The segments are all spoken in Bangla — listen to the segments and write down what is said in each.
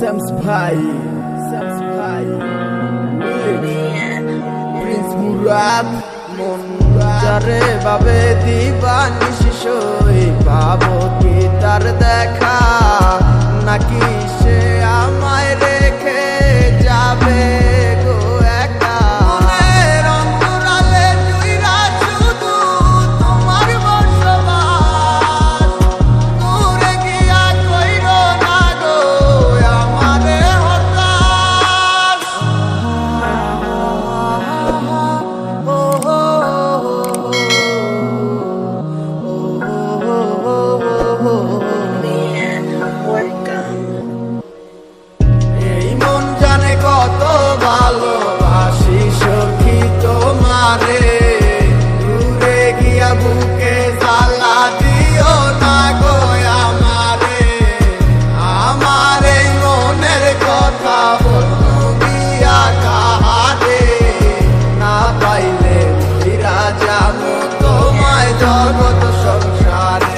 Sams ভাই প্রিন্স মুরাদ মন যারে বাবে দিবানিশি সই পাবো কি তার দেখা নাকি সে আমায় রেখে যাবে গো একা মনের অন্তরালে জুইরা শুধু তোমার বসবাস দূরে গিয়া কইরো না গো আমারে হতাশ এই মন জানে কত ভালোবাসি সখী তোমারে দূরে গিয়া বুকে জ্বালা দিও না গো আমারে আমার এই মনের কথা বলবো গিয়া কাহারে না পাইলে ফিরা যাবো তোমায় জগৎ সংসারে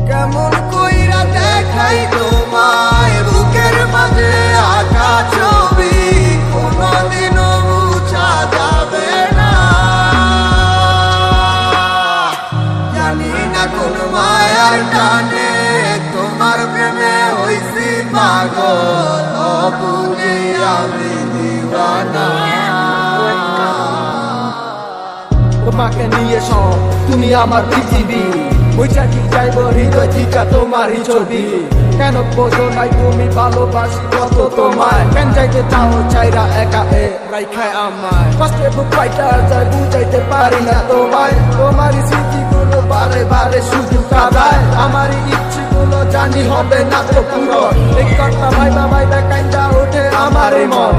কেমন কইরা দেখাই তোমায় বুকের মাঝে আঁকা ছবি কোনদিনও মুছা যাবে না জানি না কোন মায়ার টানে তোমার প্রেমে হইছি পাগল অবুঝে আমি দিওয়ানা তোমাকে নিয়ে সব তুমি আমার পৃথিবী বুঝা কি চাইব হৃদয় থিকা তোমারই ছবি কেন বোঝো নাই তুমি ভালোবাসি কত তোমায় কেন যাইতে চাও চাইরা একা রাইখায় আমায় কষ্টে বুক পাইটা যায় বুঝাইতে পারি না তোমায় তোমারই স্মৃতিগুলো বারে বারে শুধু কাঁদায় আমারই ইচ্ছেগুলো জানি হবে না তো পুরো এই কথা ভাইবা ভাইবা কাইন্দা ওঠে আমার মন